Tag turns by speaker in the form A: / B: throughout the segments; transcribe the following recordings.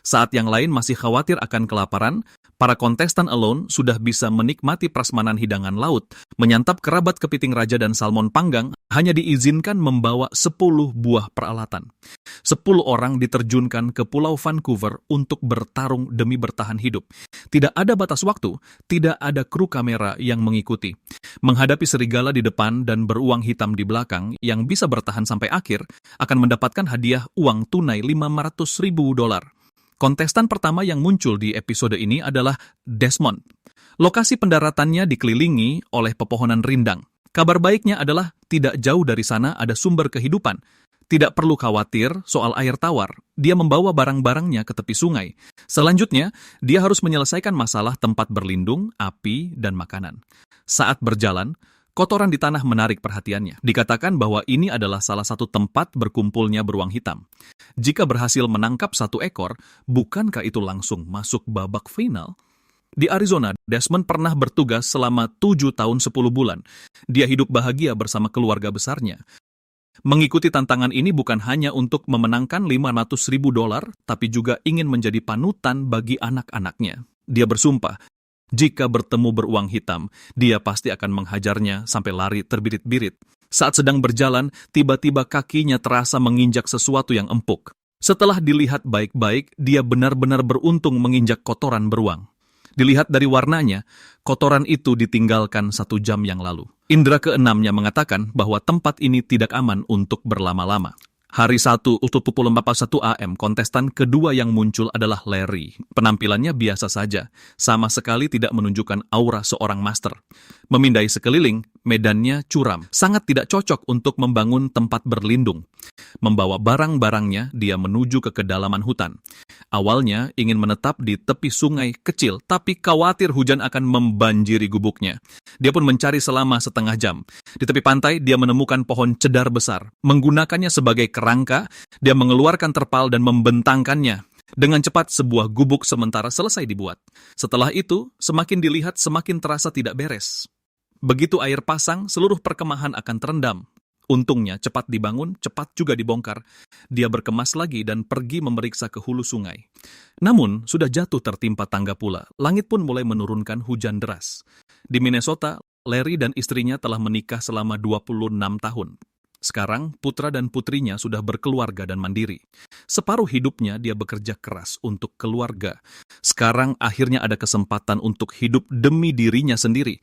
A: Saat yang lain masih khawatir akan kelaparan, para kontestan alone sudah bisa menikmati prasmanan hidangan laut, menyantap kerabat kepiting raja dan salmon panggang, hanya diizinkan membawa 10 buah peralatan. 10 orang diterjunkan ke Pulau Vancouver untuk bertarung demi bertahan hidup. Tidak ada batas waktu, tidak ada kru kamera yang mengikuti. Menghadapi serigala di depan dan beruang hitam di belakang yang bisa bertahan sampai akhir, akan mendapatkan hadiah uang tunai $500.000. Kontestan pertama yang muncul di episode ini adalah Desmond. Lokasi pendaratannya dikelilingi oleh pepohonan rindang. Kabar baiknya adalah tidak jauh dari sana ada sumber kehidupan. Tidak perlu khawatir soal air tawar. Dia membawa barang-barangnya ke tepi sungai. Selanjutnya, dia harus menyelesaikan masalah tempat berlindung, api, dan makanan. Saat berjalan, kotoran di tanah menarik perhatiannya. Dikatakan bahwa ini adalah salah satu tempat berkumpulnya beruang hitam. Jika berhasil menangkap satu ekor, bukankah itu langsung masuk babak final? Di Arizona, Desmond pernah bertugas selama 7 tahun 10 bulan. Dia hidup bahagia bersama keluarga besarnya. Mengikuti tantangan ini bukan hanya untuk memenangkan $500.000, tapi juga ingin menjadi panutan bagi anak-anaknya. Dia bersumpah, jika bertemu beruang hitam, dia pasti akan menghajarnya sampai lari terbirit-birit. Saat sedang berjalan, tiba-tiba kakinya terasa menginjak sesuatu yang empuk. Setelah dilihat baik-baik, dia benar-benar beruntung menginjak kotoran beruang. Dilihat dari warnanya, kotoran itu ditinggalkan 1 jam yang lalu. Indra keenamnya mengatakan bahwa tempat ini tidak aman untuk berlama-lama. Hari 1 untuk pukul 4:01 AM, kontestan kedua yang muncul adalah Larry. Penampilannya biasa saja, sama sekali tidak menunjukkan aura seorang master. Memindai sekeliling, medannya curam, sangat tidak cocok untuk membangun tempat berlindung. Membawa barang-barangnya, dia menuju ke kedalaman hutan. Awalnya ingin menetap di tepi sungai kecil, tapi khawatir hujan akan membanjiri gubuknya. Dia pun mencari selama setengah jam. Di tepi pantai, dia menemukan pohon cedar besar. Menggunakannya sebagai kerangka, dia mengeluarkan terpal dan membentangkannya. Dengan cepat, sebuah gubuk sementara selesai dibuat. Setelah itu, semakin dilihat semakin terasa tidak beres. Begitu air pasang, seluruh perkemahan akan terendam. Untungnya, cepat dibangun, cepat juga dibongkar. Dia berkemas lagi dan pergi memeriksa ke hulu sungai. Namun, sudah jatuh tertimpa tangga pula. Langit pun mulai menurunkan hujan deras. Di Minnesota, Larry dan istrinya telah menikah selama 26 tahun. Sekarang, putra dan putrinya sudah berkeluarga dan mandiri. Separuh hidupnya dia bekerja keras untuk keluarga. Sekarang akhirnya ada kesempatan untuk hidup demi dirinya sendiri.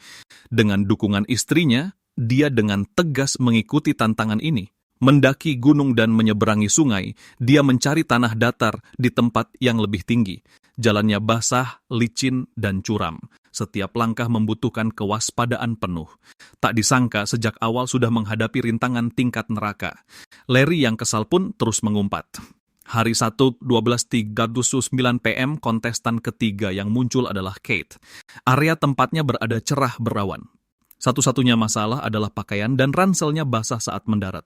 A: Dengan dukungan istrinya, dia dengan tegas mengikuti tantangan ini. Mendaki gunung dan menyeberangi sungai, dia mencari tanah datar di tempat yang lebih tinggi. Jalannya basah, licin, dan curam. Setiap langkah membutuhkan kewaspadaan penuh. Tak disangka sejak awal sudah menghadapi rintangan tingkat neraka. Larry yang kesal pun terus mengumpat. Hari 1, 12:39 PM, kontestan ketiga yang muncul adalah Kate. Area tempatnya berada cerah berawan. Satu-satunya masalah adalah pakaian dan ranselnya basah saat mendarat.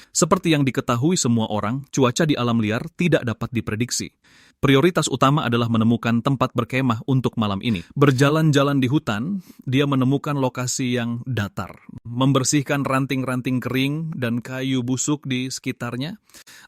A: Seperti yang diketahui semua orang, cuaca di alam liar tidak dapat diprediksi. Prioritas utama adalah menemukan tempat berkemah untuk malam ini. Berjalan-jalan di hutan, dia menemukan lokasi yang datar, membersihkan ranting-ranting kering dan kayu busuk di sekitarnya,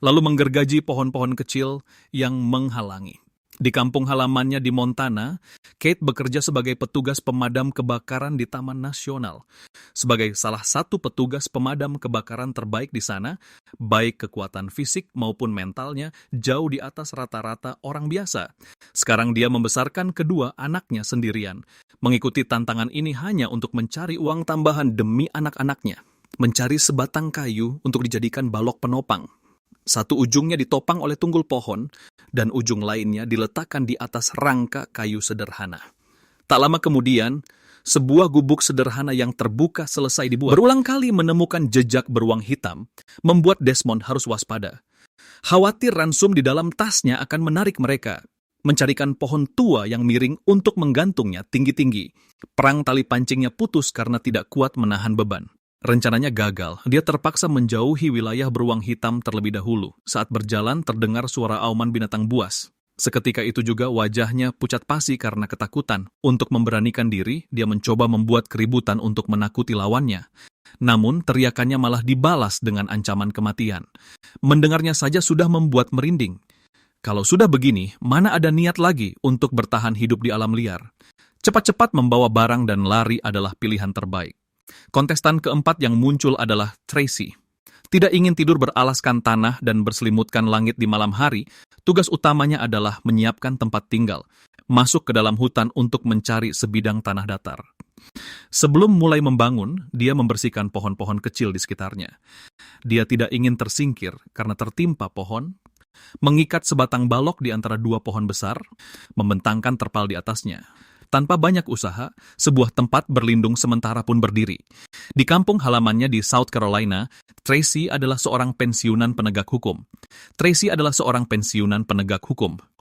A: lalu menggergaji pohon-pohon kecil yang menghalangi. Di kampung halamannya di Montana, Kate bekerja sebagai petugas pemadam kebakaran di Taman Nasional. Sebagai salah satu petugas pemadam kebakaran terbaik di sana, baik kekuatan fisik maupun mentalnya jauh di atas rata-rata orang biasa. Sekarang dia membesarkan kedua anaknya sendirian. Mengikuti tantangan ini hanya untuk mencari uang tambahan demi anak-anaknya. Mencari sebatang kayu untuk dijadikan balok penopang. Satu ujungnya ditopang oleh tunggul pohon, dan ujung lainnya diletakkan di atas rangka kayu sederhana. Tak lama kemudian, sebuah gubuk sederhana yang terbuka selesai dibuat. Berulang kali menemukan jejak beruang hitam, membuat Desmond harus waspada. Khawatir ransum di dalam tasnya akan menarik mereka, mencarikan pohon tua yang miring untuk menggantungnya tinggi-tinggi. Perang tali pancingnya putus karena tidak kuat menahan beban. Rencananya gagal, dia terpaksa menjauhi wilayah beruang hitam terlebih dahulu. Saat berjalan terdengar suara auman binatang buas. Seketika itu juga wajahnya pucat pasi karena ketakutan. Untuk memberanikan diri, dia mencoba membuat keributan untuk menakuti lawannya. Namun teriakannya malah dibalas dengan ancaman kematian. Mendengarnya saja sudah membuat merinding. Kalau sudah begini, mana ada niat lagi untuk bertahan hidup di alam liar? Cepat-cepat membawa barang dan lari adalah pilihan terbaik. Kontestan keempat yang muncul adalah Tracy. Tidak ingin tidur beralaskan tanah dan berselimutkan langit di malam hari, tugas utamanya adalah menyiapkan tempat tinggal, masuk ke dalam hutan untuk mencari sebidang tanah datar. Sebelum mulai membangun, dia membersihkan pohon-pohon kecil di sekitarnya. Dia tidak ingin tersingkir karena tertimpa pohon, mengikat sebatang balok di antara dua pohon besar, membentangkan terpal di atasnya. Tanpa banyak usaha, sebuah tempat berlindung sementara pun berdiri. Di kampung halamannya di South Carolina, Tracy adalah seorang pensiunan penegak hukum.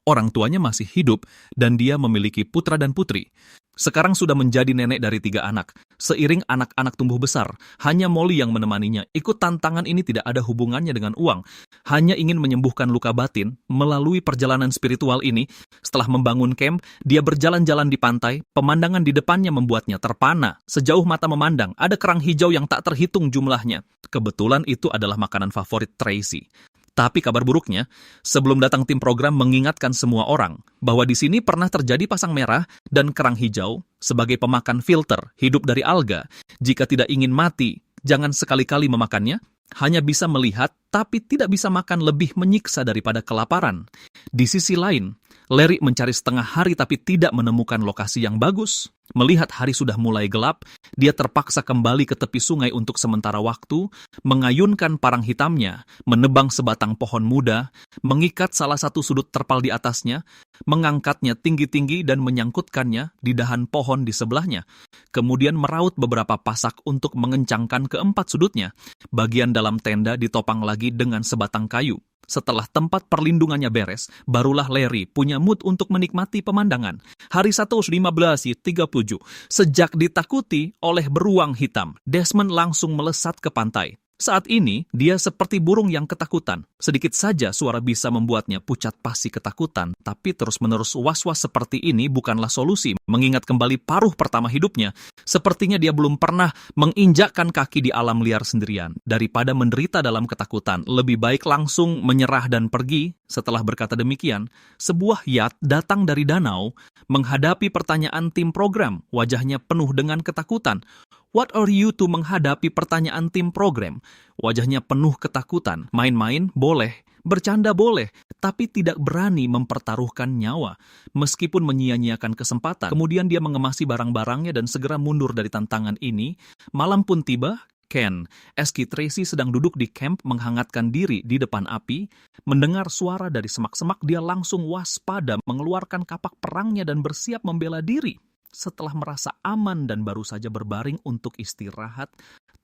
A: Orang tuanya masih hidup dan dia memiliki putra dan putri. Sekarang sudah menjadi nenek dari 3 anak. Seiring anak-anak tumbuh besar, hanya Molly yang menemaninya. Ikut tantangan ini tidak ada hubungannya dengan uang. Hanya ingin menyembuhkan luka batin melalui perjalanan spiritual ini. Setelah membangun camp, dia berjalan-jalan di pantai. Pemandangan di depannya membuatnya terpana. Sejauh mata memandang, ada kerang hijau yang tak terhitung jumlahnya. Kebetulan itu adalah makanan favorit Tracy. Tapi kabar buruknya, sebelum datang tim program mengingatkan semua orang bahwa di sini pernah terjadi pasang merah dan kerang hijau sebagai pemakan filter hidup dari alga. Jika tidak ingin mati, jangan sekali-kali memakannya. Hanya bisa melihat, tapi tidak bisa makan, lebih menyiksa daripada kelaparan. Di sisi lain, Larry mencari setengah hari tapi tidak menemukan lokasi yang bagus. Melihat hari sudah mulai gelap, dia terpaksa kembali ke tepi sungai untuk sementara waktu, mengayunkan parang hitamnya, menebang sebatang pohon muda, mengikat salah satu sudut terpal di atasnya, mengangkatnya tinggi-tinggi dan menyangkutkannya di dahan pohon di sebelahnya. Kemudian meraut beberapa pasak untuk mengencangkan keempat sudutnya. Bagian dalam tenda ditopang lagi dengan sebatang kayu. Setelah tempat perlindungannya beres, barulah Larry punya mood untuk menikmati pemandangan. Hari 1:15:37, sejak ditakuti oleh beruang hitam, Desmond langsung melesat ke pantai. Saat ini, dia seperti burung yang ketakutan. Sedikit saja suara bisa membuatnya pucat pasi ketakutan, tapi terus-menerus was-was seperti ini bukanlah solusi. Mengingat kembali paruh pertama hidupnya, sepertinya dia belum pernah menginjakkan kaki di alam liar sendirian. Daripada menderita dalam ketakutan, lebih baik langsung menyerah dan pergi. Setelah berkata demikian, sebuah yacht datang dari danau, menghadapi pertanyaan tim program. Wajahnya penuh dengan ketakutan. What are you to menghadapi pertanyaan tim program? Wajahnya penuh ketakutan. Main-main boleh, bercanda boleh, tapi tidak berani mempertaruhkan nyawa. Meskipun menyia-nyiakan kesempatan, kemudian dia mengemasi barang-barangnya dan segera mundur dari tantangan ini. Malam pun tiba. Ken, Eski Tracy sedang duduk di camp menghangatkan diri di depan api. Mendengar suara dari semak-semak, dia langsung waspada, mengeluarkan kapak perangnya dan bersiap membela diri. Setelah merasa aman dan baru saja berbaring untuk istirahat,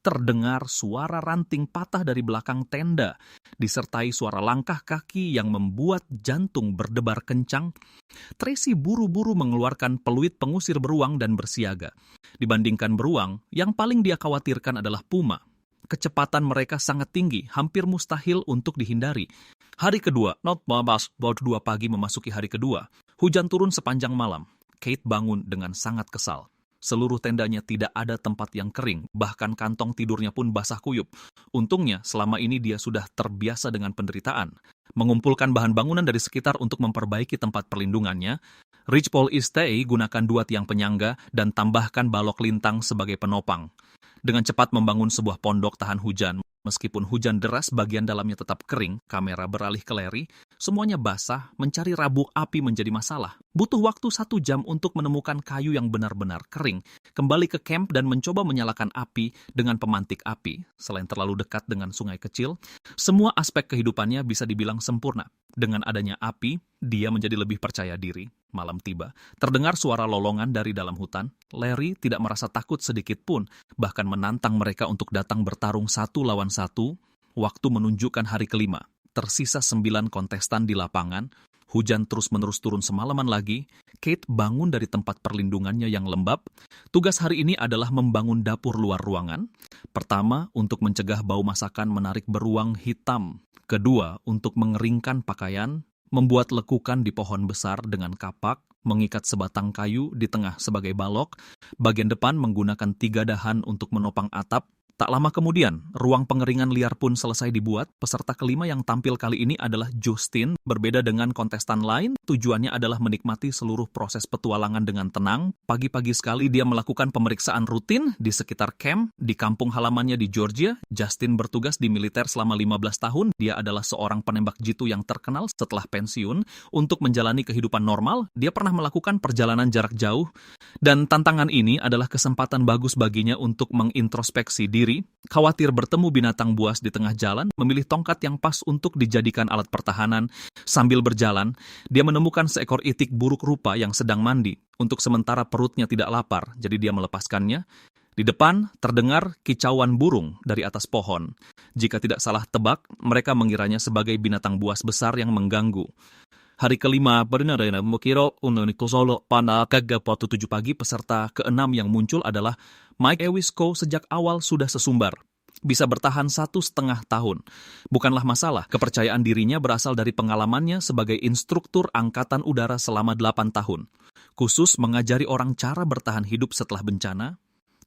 A: terdengar suara ranting patah dari belakang tenda, disertai suara langkah kaki yang membuat jantung berdebar kencang. Tracy buru-buru mengeluarkan peluit pengusir beruang dan bersiaga. Dibandingkan beruang, yang paling dia khawatirkan adalah puma. Kecepatan mereka sangat tinggi, hampir mustahil untuk dihindari. Hari kedua, baru 2 pagi memasuki hari kedua, hujan turun sepanjang malam. Kate bangun dengan sangat kesal. Seluruh tendanya tidak ada tempat yang kering, bahkan kantong tidurnya pun basah kuyup. Untungnya, selama ini dia sudah terbiasa dengan penderitaan. Mengumpulkan bahan bangunan dari sekitar untuk memperbaiki tempat perlindungannya, Ridgepole Estate gunakan 2 tiang penyangga dan tambahkan balok lintang sebagai penopang. Dengan cepat membangun sebuah pondok tahan hujan. Meskipun hujan deras, bagian dalamnya tetap kering. Kamera beralih ke Larry. Semuanya basah, mencari rabuk api menjadi masalah. Butuh waktu 1 jam untuk menemukan kayu yang benar-benar kering. Kembali ke camp dan mencoba menyalakan api dengan pemantik api. Selain terlalu dekat dengan sungai kecil, semua aspek kehidupannya bisa dibilang sempurna. Dengan adanya api, dia menjadi lebih percaya diri. Malam tiba, terdengar suara lolongan dari dalam hutan. Larry tidak merasa takut sedikit pun, bahkan menantang mereka untuk datang bertarung 1 lawan 1. Waktu menunjukkan hari kelima. Tersisa 9 kontestan di lapangan. Hujan terus-menerus turun semalaman lagi. Kate bangun dari tempat perlindungannya yang lembab. Tugas hari ini adalah membangun dapur luar ruangan. Pertama, untuk mencegah bau masakan menarik beruang hitam. Kedua, untuk mengeringkan pakaian. Membuat lekukan di pohon besar dengan kapak, mengikat sebatang kayu di tengah sebagai balok, bagian depan menggunakan 3 dahan untuk menopang atap, Tak lama kemudian, ruang pengeringan liar pun selesai dibuat. Peserta kelima yang tampil kali ini adalah Justin. Berbeda dengan kontestan lain, tujuannya adalah menikmati seluruh proses petualangan dengan tenang. Pagi-pagi sekali dia melakukan pemeriksaan rutin di sekitar camp di kampung halamannya di Georgia. Justin bertugas di militer selama 15 tahun. Dia adalah seorang penembak jitu yang terkenal setelah pensiun. Untuk menjalani kehidupan normal, dia pernah melakukan perjalanan jarak jauh. Dan tantangan ini adalah kesempatan bagus baginya untuk mengintrospeksi diri. Khawatir bertemu binatang buas di tengah jalan, memilih tongkat yang pas untuk dijadikan alat pertahanan. Sambil berjalan, dia menemukan seekor itik buruk rupa yang sedang mandi. Untuk sementara perutnya tidak lapar, jadi dia melepaskannya. Di depan terdengar kicauan burung dari atas pohon. Jika tidak salah tebak, mereka mengiranya sebagai binatang buas besar yang mengganggu. Hari kelima, pada 7 pagi, peserta keenam yang muncul adalah Mike Ewisko. Sejak awal sudah sesumbar. Bisa bertahan 1,5 tahun. Bukanlah masalah, kepercayaan dirinya berasal dari pengalamannya sebagai instruktur angkatan udara selama 8 tahun. Khusus mengajari orang cara bertahan hidup setelah bencana,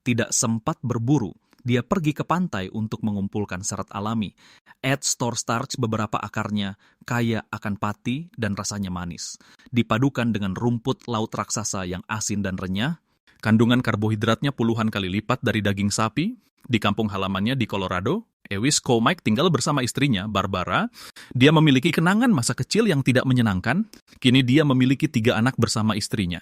A: tidak sempat berburu. Dia pergi ke pantai untuk mengumpulkan serat alami. Add store starch beberapa akarnya, kaya akan pati dan rasanya manis. Dipadukan dengan rumput laut raksasa yang asin dan renyah, kandungan karbohidratnya puluhan kali lipat dari daging sapi. Di kampung halamannya di Colorado, Ewisko Mike tinggal bersama istrinya, Barbara. Dia memiliki kenangan masa kecil yang tidak menyenangkan. Kini dia memiliki 3 anak bersama istrinya.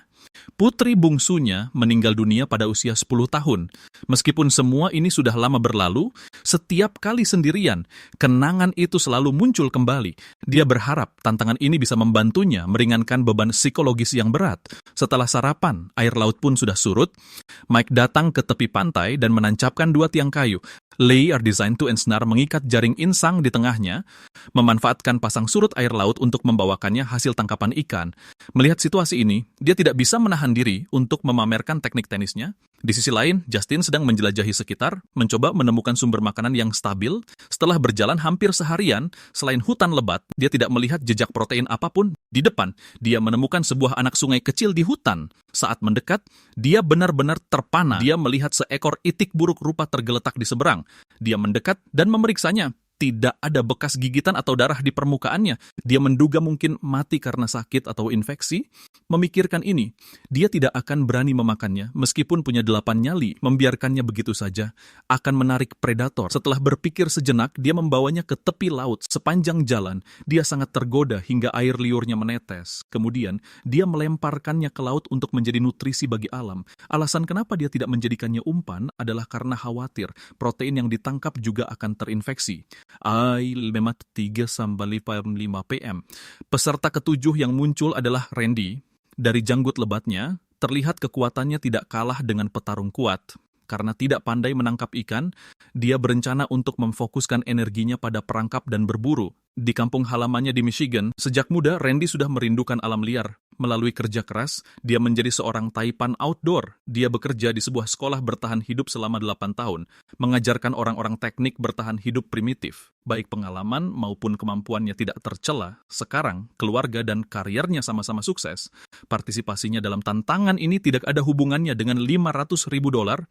A: Putri bungsunya meninggal dunia pada usia 10 tahun. Meskipun semua ini sudah lama berlalu, setiap kali sendirian, kenangan itu selalu muncul kembali. Dia berharap tantangan ini bisa membantunya meringankan beban psikologis yang berat. Setelah sarapan, air laut pun sudah surut. Mike datang ke tepi pantai dan menancapkan 2 tiang kayu. Lay are designed to ensnare, mengikat jaring insang di tengahnya, memanfaatkan pasang surut air laut untuk membawakannya hasil tangkapan ikan. Melihat situasi ini, dia tidak bisa menahan diri untuk memamerkan teknik tenisnya. Di sisi lain, Justin sedang menjelajahi sekitar, mencoba menemukan sumber makanan yang stabil. Setelah berjalan hampir seharian, selain hutan lebat, dia tidak melihat jejak protein apapun. Di depan, dia menemukan sebuah anak sungai kecil di hutan. Saat mendekat, dia benar-benar terpana. Dia melihat seekor itik buruk rupa tergeletak di seberang. Dia mendekat dan memeriksanya. Tidak ada bekas gigitan atau darah di permukaannya. Dia menduga mungkin mati karena sakit atau infeksi. Memikirkan ini, dia tidak akan berani memakannya meskipun punya 8 nyali. Membiarkannya begitu saja akan menarik predator. Setelah berpikir sejenak, dia membawanya ke tepi laut. Sepanjang jalan, dia sangat tergoda hingga air liurnya menetes. Kemudian, dia melemparkannya ke laut untuk menjadi nutrisi bagi alam. Alasan kenapa dia tidak menjadikannya umpan adalah karena khawatir protein yang ditangkap juga akan terinfeksi. 3:05 PM. Peserta ketujuh yang muncul adalah Randy. Dari janggut lebatnya, terlihat kekuatannya tidak kalah dengan petarung kuat. Karena tidak pandai menangkap ikan, dia berencana untuk memfokuskan energinya pada perangkap dan berburu. Di kampung halamannya di Michigan, sejak muda Randy sudah merindukan alam liar. Melalui kerja keras, dia menjadi seorang taipan outdoor. Dia bekerja di sebuah sekolah bertahan hidup selama 8 tahun, mengajarkan orang-orang teknik bertahan hidup primitif. Baik pengalaman maupun kemampuannya tidak tercela. Sekarang, keluarga dan karirnya sama-sama sukses. Partisipasinya dalam tantangan ini tidak ada hubungannya dengan $500.000.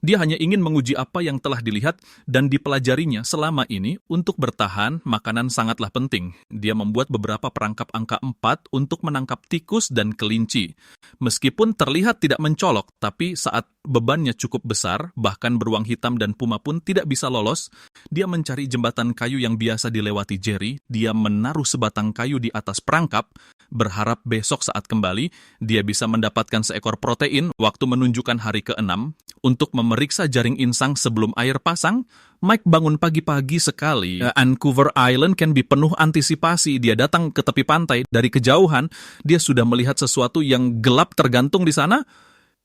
A: Dia hanya ingin menguji apa yang telah dilihat dan dipelajarinya selama ini. Untuk bertahan, makanan sangatlah penting. Dia membuat beberapa perangkap angka 4 untuk menangkap tikus dan kelinci. Meskipun terlihat tidak mencolok, tapi saat bebannya cukup besar, bahkan beruang hitam dan puma pun tidak bisa lolos, dia mencari jembatan kayu yang biasa dilewati Jerry. Dia menaruh sebatang kayu di atas perangkap, berharap besok saat kembali, dia bisa mendapatkan seekor protein. Waktu menunjukkan hari ke-6, untuk memeriksa jaring insang sebelum air pasang, Mike bangun pagi-pagi sekali. Vancouver Island can be penuh antisipasi. Dia datang ke tepi pantai. Dari kejauhan, dia sudah melihat sesuatu yang gelap tergantung di sana.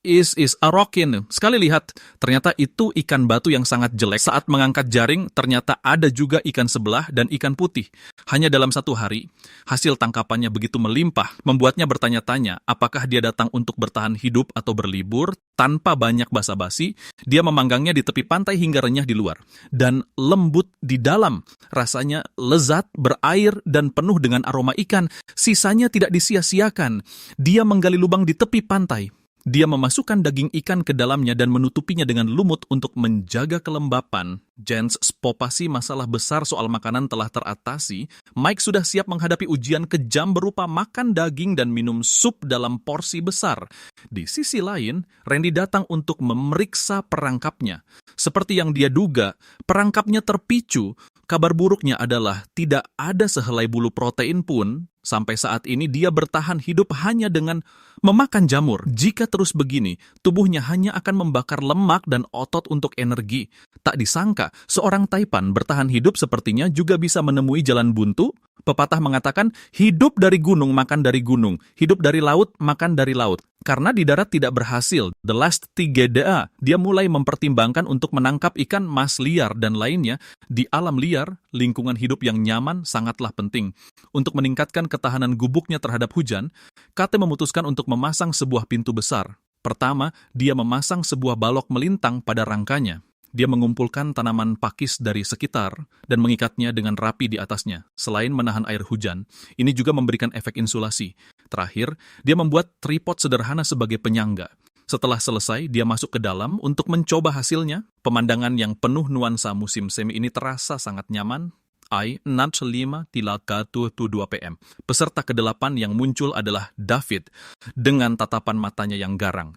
A: Is a rockin. Sekali lihat, ternyata itu ikan batu yang sangat jelek. Saat mengangkat jaring, ternyata ada juga ikan sebelah dan ikan putih. Hanya dalam 1 hari, hasil tangkapannya begitu melimpah, membuatnya bertanya-tanya apakah dia datang untuk bertahan hidup atau berlibur. Tanpa banyak basa-basi, dia memanggangnya di tepi pantai hingga renyah di luar. Dan lembut di dalam, rasanya lezat, berair, dan penuh dengan aroma ikan. Sisanya tidak disia-siakan. Dia menggali lubang di tepi pantai. Dia memasukkan daging ikan ke dalamnya dan menutupinya dengan lumut untuk menjaga kelembapan. Jens spopasi masalah besar soal makanan telah teratasi. Mike sudah siap menghadapi ujian kejam berupa makan daging dan minum sup dalam porsi besar. Di sisi lain, Randy datang untuk memeriksa perangkapnya. Seperti yang dia duga, perangkapnya terpicu. Kabar buruknya adalah tidak ada sehelai bulu protein pun. Sampai saat ini dia bertahan hidup hanya dengan memakan jamur. Jika terus begini, tubuhnya hanya akan membakar lemak dan otot untuk energi. Tak disangka, seorang Taipan bertahan hidup sepertinya juga bisa menemui jalan buntu. Pepatah mengatakan, hidup dari gunung makan dari gunung, hidup dari laut makan dari laut. Karena di darat tidak berhasil, the last 3 dia mulai mempertimbangkan untuk menangkap ikan mas liar dan lainnya. Di alam liar, lingkungan hidup yang nyaman sangatlah penting. Untuk meningkatkan ketahanan gubuknya terhadap hujan, Kate memutuskan untuk memasang sebuah pintu besar. Pertama, dia memasang sebuah balok melintang pada rangkanya. Dia mengumpulkan tanaman pakis dari sekitar dan mengikatnya dengan rapi di atasnya. Selain menahan air hujan, ini juga memberikan efek insulasi. Terakhir, dia membuat tripod sederhana sebagai penyangga. Setelah selesai, dia masuk ke dalam untuk mencoba hasilnya. Pemandangan yang penuh nuansa musim semi ini terasa sangat nyaman. I, Nat 5, Tilakatu 2 PM. Peserta ke-8 yang muncul adalah David, dengan tatapan matanya yang garang.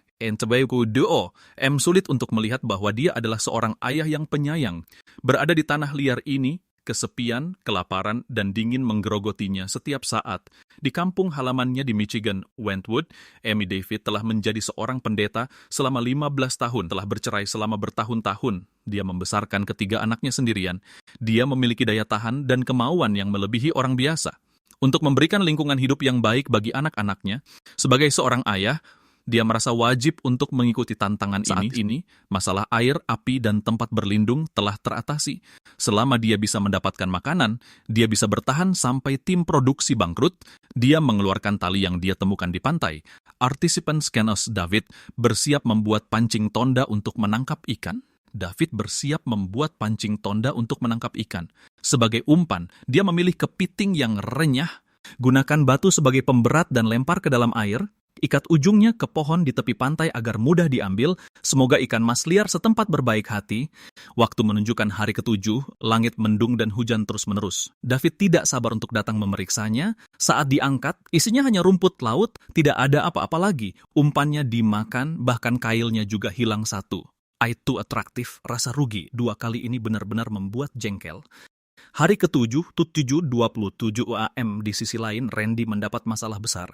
A: Sulit untuk melihat bahwa dia adalah seorang ayah yang penyayang. Berada di tanah liar ini, kesepian, kelaparan, dan dingin menggerogotinya setiap saat. Di kampung halamannya di Michigan, Wentwood, Amy David telah menjadi seorang pendeta selama 15 tahun, telah bercerai selama bertahun-tahun. Dia membesarkan ketiga anaknya sendirian. Dia memiliki daya tahan dan kemauan yang melebihi orang biasa. Untuk memberikan lingkungan hidup yang baik bagi anak-anaknya, sebagai seorang ayah, dia merasa wajib untuk mengikuti tantangan saat ini. Masalah air, api, dan tempat berlindung telah teratasi. Selama dia bisa mendapatkan makanan, dia bisa bertahan sampai tim produksi bangkrut. Dia mengeluarkan tali yang dia temukan di pantai. Participant Scanus David bersiap membuat pancing tonda untuk menangkap ikan. David bersiap membuat pancing tonda untuk menangkap ikan. Sebagai umpan, dia memilih kepiting yang renyah, gunakan batu sebagai pemberat dan lempar ke dalam air, ikat ujungnya ke pohon di tepi pantai agar mudah diambil. Semoga ikan mas liar setempat berbaik hati. Waktu menunjukkan hari ke-7, langit mendung dan hujan terus-menerus. David tidak sabar untuk datang memeriksanya. Saat diangkat, isinya hanya rumput laut, tidak ada apa-apa lagi. Umpannya dimakan, bahkan kailnya juga hilang satu. Itu atraktif, rasa rugi 2 kali ini benar-benar membuat jengkel. Hari ke-7, 7:27 AM di sisi lain, Randy mendapat masalah besar.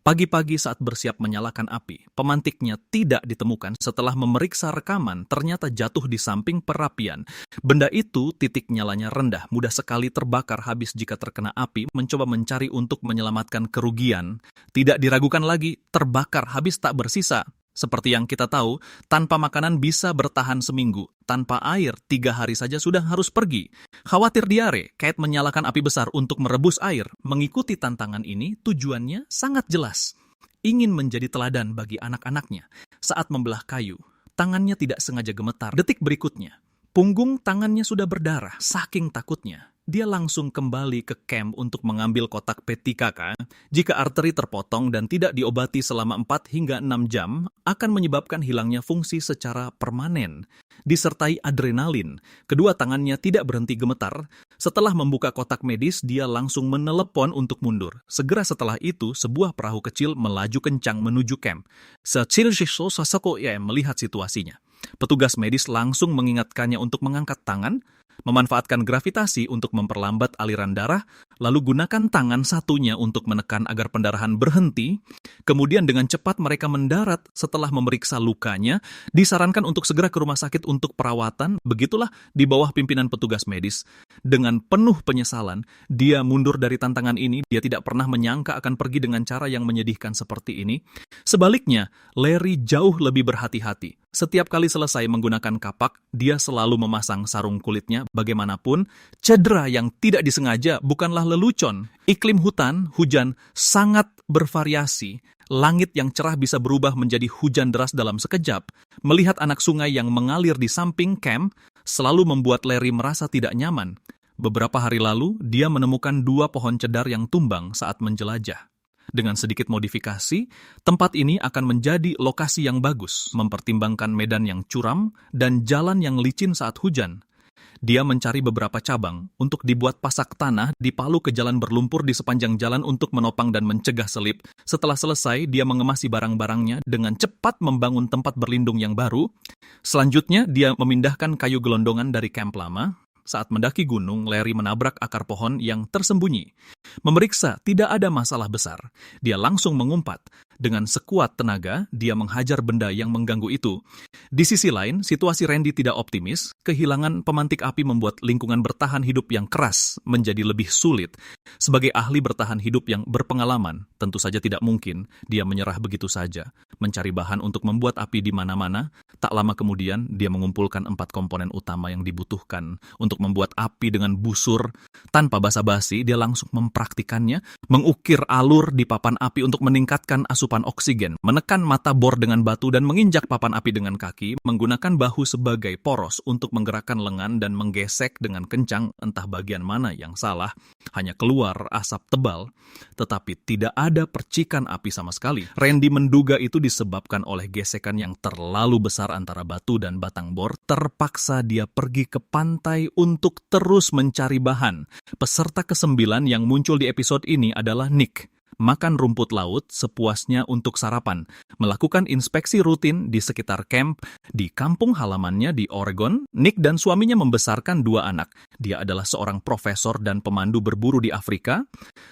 A: Pagi-pagi saat bersiap menyalakan api, pemantiknya tidak ditemukan. Setelah memeriksa rekaman, ternyata jatuh di samping perapian. Benda itu titik nyalanya rendah, mudah sekali terbakar habis jika terkena api. Mencoba mencari untuk menyelamatkan kerugian. Tidak diragukan lagi, terbakar habis tak bersisa. Seperti yang kita tahu, tanpa makanan bisa bertahan seminggu. Tanpa air, 3 hari saja sudah harus pergi. Khawatir diare, Kate menyalakan api besar untuk merebus air. Mengikuti tantangan ini, tujuannya sangat jelas. Ingin menjadi teladan bagi anak-anaknya. Saat membelah kayu, tangannya tidak sengaja gemetar. Detik berikutnya, punggung tangannya sudah berdarah, saking takutnya. Dia langsung kembali ke camp untuk mengambil kotak PTKK. Jika arteri terpotong dan tidak diobati selama 4 hingga 6 jam, akan menyebabkan hilangnya fungsi secara permanen. Disertai adrenalin, kedua tangannya tidak berhenti gemetar. Setelah membuka kotak medis, dia langsung menelepon untuk mundur. Segera setelah itu, sebuah perahu kecil melaju kencang menuju camp. Melihat situasinya. Petugas medis langsung mengingatkannya untuk mengangkat tangan, memanfaatkan gravitasi untuk memperlambat aliran darah, lalu gunakan tangan satunya untuk menekan agar pendarahan berhenti. Kemudian dengan cepat mereka mendarat. Setelah memeriksa lukanya, disarankan untuk segera ke rumah sakit untuk perawatan. Begitulah di bawah pimpinan petugas medis. Dengan penuh penyesalan, dia mundur dari tantangan ini. Dia tidak pernah menyangka akan pergi dengan cara yang menyedihkan seperti ini. Sebaliknya, Larry jauh lebih berhati-hati. Setiap kali selesai menggunakan kapak, dia selalu memasang sarung kulitnya. Bagaimanapun, cedera yang tidak disengaja bukanlah lelucon. Iklim hutan, hujan sangat bervariasi. Langit yang cerah bisa berubah menjadi hujan deras dalam sekejap. Melihat anak sungai yang mengalir di samping camp selalu membuat Larry merasa tidak nyaman. Beberapa hari lalu, dia menemukan 2 pohon cedar yang tumbang saat menjelajah. Dengan sedikit modifikasi, tempat ini akan menjadi lokasi yang bagus, mempertimbangkan medan yang curam dan jalan yang licin saat hujan. Dia mencari beberapa cabang untuk dibuat pasak tanah dipalu ke jalan berlumpur di sepanjang jalan untuk menopang dan mencegah selip. Setelah selesai, dia mengemasi barang-barangnya dengan cepat membangun tempat berlindung yang baru. Selanjutnya, dia memindahkan kayu gelondongan dari kamp lama. Saat mendaki gunung, Larry menabrak akar pohon yang tersembunyi. Memeriksa tidak ada masalah besar. Dia langsung mengumpat. Dengan sekuat tenaga, dia menghajar benda yang mengganggu itu. Di sisi lain, situasi Randy tidak optimis. Kehilangan pemantik api membuat lingkungan bertahan hidup yang keras menjadi lebih sulit. Sebagai ahli bertahan hidup yang berpengalaman, tentu saja tidak mungkin dia menyerah begitu saja. Mencari bahan untuk membuat api di mana-mana, tak lama kemudian dia mengumpulkan 4 komponen utama yang dibutuhkan untuk membuat api dengan busur. Tanpa basa-basi, dia langsung mempraktikannya, mengukir alur di papan api untuk meningkatkan asupan oksigen, menekan mata bor dengan batu dan menginjak papan api dengan kaki, menggunakan bahu sebagai poros untuk menggerakkan lengan dan menggesek dengan kencang, entah bagian mana yang salah. Hanya keluar asap tebal, tetapi tidak ada percikan api sama sekali. Randy menduga itu disebabkan oleh gesekan yang terlalu besar antara batu dan batang bor. Terpaksa dia pergi ke pantai untuk terus mencari bahan. Peserta ke-9 yang muncul di episode ini adalah Nick. Makan rumput laut sepuasnya untuk sarapan, melakukan inspeksi rutin di sekitar camp di kampung halamannya di Oregon. Nick dan suaminya membesarkan 2 anak. Dia adalah seorang profesor dan pemandu berburu di Afrika.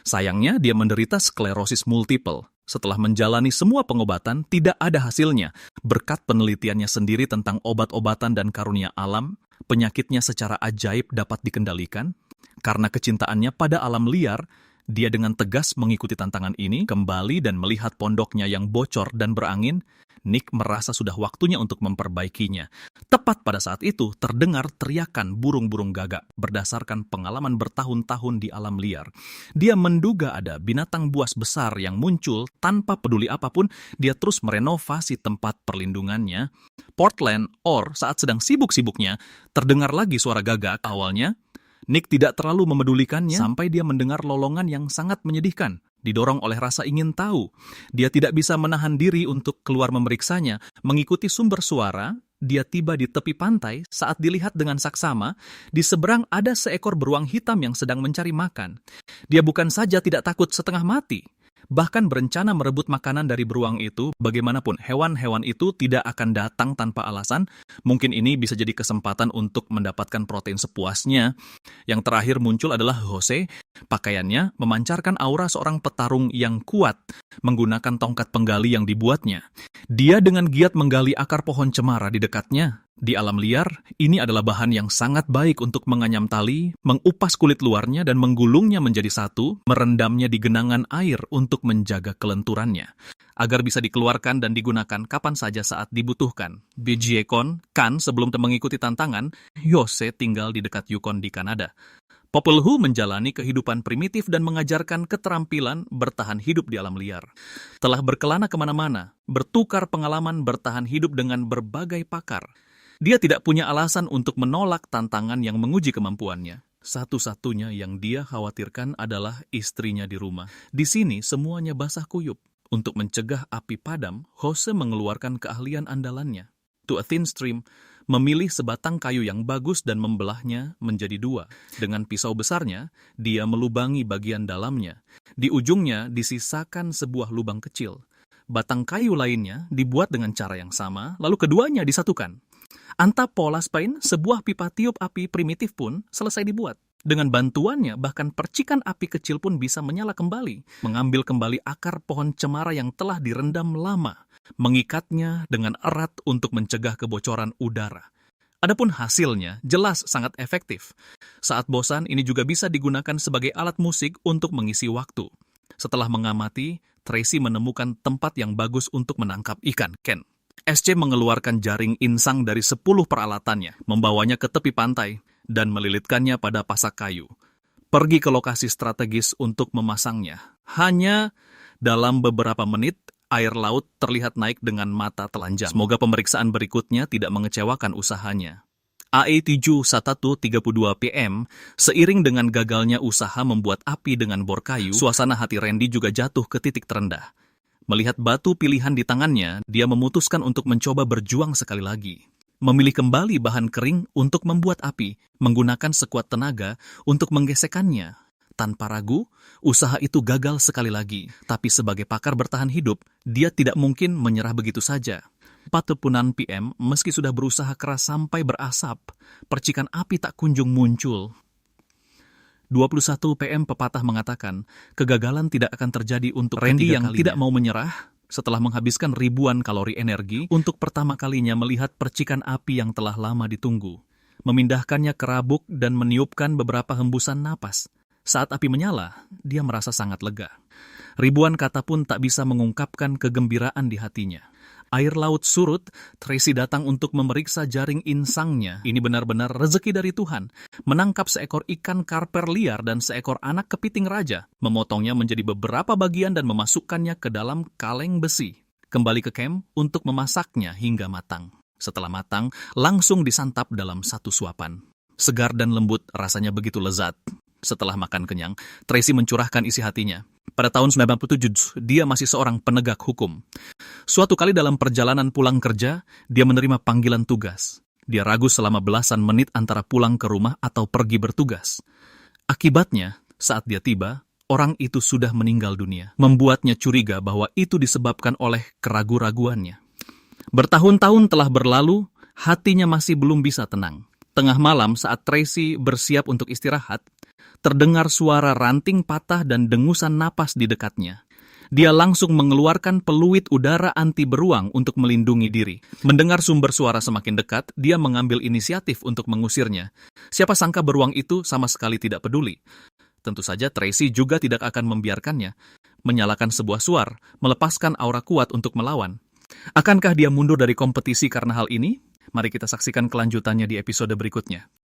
A: Sayangnya, dia menderita sklerosis multiple. Setelah menjalani semua pengobatan, tidak ada hasilnya. Berkat penelitiannya sendiri tentang obat-obatan dan karunia alam, penyakitnya secara ajaib dapat dikendalikan. Karena kecintaannya pada alam liar, dia dengan tegas mengikuti tantangan ini, kembali dan melihat pondoknya yang bocor dan berangin. Nick merasa sudah waktunya untuk memperbaikinya. Tepat pada saat itu, terdengar teriakan burung-burung gagak berdasarkan pengalaman bertahun-tahun di alam liar. Dia menduga ada binatang buas besar yang muncul tanpa peduli apapun. Dia terus merenovasi tempat perlindungannya. Portland, saat sedang sibuk-sibuknya, terdengar lagi suara gagak. Awalnya, Nick tidak terlalu memedulikannya sampai dia mendengar lolongan yang sangat menyedihkan. Didorong oleh rasa ingin tahu, dia tidak bisa menahan diri untuk keluar memeriksanya. Mengikuti sumber suara, dia tiba di tepi pantai saat dilihat dengan saksama. Di seberang ada seekor beruang hitam yang sedang mencari makan. Dia bukan saja tidak takut setengah mati, bahkan berencana merebut makanan dari beruang itu. Bagaimanapun, hewan-hewan itu tidak akan datang tanpa alasan. Mungkin ini bisa jadi kesempatan untuk mendapatkan protein sepuasnya. Yang terakhir muncul adalah Jose. Pakaiannya memancarkan aura seorang petarung yang kuat, menggunakan tongkat penggali yang dibuatnya. Dia dengan giat menggali akar pohon cemara di dekatnya. Di alam liar, ini adalah bahan yang sangat baik untuk menganyam tali, mengupas kulit luarnya dan menggulungnya menjadi satu, merendamnya di genangan air untuk menjaga kelenturannya, agar bisa dikeluarkan dan digunakan kapan saja saat dibutuhkan. BGA-Con, sebelum mengikuti tantangan, Jose tinggal di dekat Yukon di Kanada. Popple Vuh menjalani kehidupan primitif dan mengajarkan keterampilan bertahan hidup di alam liar. Telah berkelana kemana-mana, bertukar pengalaman bertahan hidup dengan berbagai pakar. Dia tidak punya alasan untuk menolak tantangan yang menguji kemampuannya. Satu-satunya yang dia khawatirkan adalah istrinya di rumah. Di sini semuanya basah kuyup. Untuk mencegah api padam, Jose mengeluarkan keahlian andalannya. To a thin stream, memilih sebatang kayu yang bagus dan membelahnya menjadi 2. Dengan pisau besarnya, dia melubangi bagian dalamnya. Di ujungnya disisakan sebuah lubang kecil. Batang kayu lainnya dibuat dengan cara yang sama, lalu keduanya disatukan. Antapolaspine, sebuah pipa tiup api primitif pun selesai dibuat. Dengan bantuannya, bahkan percikan api kecil pun bisa menyala kembali. Mengambil kembali akar pohon cemara yang telah direndam lama, mengikatnya dengan erat untuk mencegah kebocoran udara. Adapun hasilnya jelas sangat efektif. Saat bosan, ini juga bisa digunakan sebagai alat musik untuk mengisi waktu. Setelah mengamati, Tracy menemukan tempat yang bagus untuk menangkap ikan, Ken. SC mengeluarkan jaring insang dari 10 peralatannya, membawanya ke tepi pantai, dan melilitkannya pada pasak kayu. Pergi ke lokasi strategis untuk memasangnya. Hanya dalam beberapa menit, air laut terlihat naik dengan mata telanjang. Semoga pemeriksaan berikutnya tidak mengecewakan usahanya. AE71132 PM, seiring dengan gagalnya usaha membuat api dengan bor kayu, suasana hati Randy juga jatuh ke titik terendah. Melihat batu pilihan di tangannya, dia memutuskan untuk mencoba berjuang sekali lagi. Memilih kembali bahan kering untuk membuat api, menggunakan sekuat tenaga untuk menggesekkannya. Tanpa ragu, usaha itu gagal sekali lagi. Tapi sebagai pakar bertahan hidup, dia tidak mungkin menyerah begitu saja. 4 PM, meski sudah berusaha keras sampai berasap, percikan api tak kunjung muncul. 21 PM pepatah mengatakan, kegagalan tidak akan terjadi untuk Randy yang tidak mau menyerah. Setelah menghabiskan ribuan kalori energi untuk pertama kalinya melihat percikan api yang telah lama ditunggu. Memindahkannya ke rabuk dan meniupkan beberapa hembusan napas. Saat api menyala, dia merasa sangat lega. Ribuan kata pun tak bisa mengungkapkan kegembiraan di hatinya. Air laut surut, Tracy datang untuk memeriksa jaring insangnya. Ini benar-benar rezeki dari Tuhan. Menangkap seekor ikan karper liar dan seekor anak kepiting raja, memotongnya menjadi beberapa bagian dan memasukkannya ke dalam kaleng besi. Kembali ke camp untuk memasaknya hingga matang. Setelah matang, langsung disantap dalam satu suapan. Segar dan lembut, rasanya begitu lezat. Setelah makan kenyang, Tracy mencurahkan isi hatinya. Pada tahun 1997, dia masih seorang penegak hukum. Suatu kali dalam perjalanan pulang kerja, dia menerima panggilan tugas. Dia ragu selama belasan menit antara pulang ke rumah atau pergi bertugas. Akibatnya, saat dia tiba, orang itu sudah meninggal dunia. Membuatnya curiga bahwa itu disebabkan oleh keraguan-raguannya. Bertahun-tahun telah berlalu, hatinya masih belum bisa tenang. Tengah malam saat Tracy bersiap untuk istirahat, terdengar suara ranting patah dan dengusan napas di dekatnya. Dia langsung mengeluarkan peluit udara anti beruang untuk melindungi diri. Mendengar sumber suara semakin dekat, dia mengambil inisiatif untuk mengusirnya. Siapa sangka beruang itu sama sekali tidak peduli. Tentu saja Tracy juga tidak akan membiarkannya. Menyalakan sebuah suar, melepaskan aura kuat untuk melawan. Akankah dia mundur dari kompetisi karena hal ini? Mari kita saksikan kelanjutannya di episode berikutnya.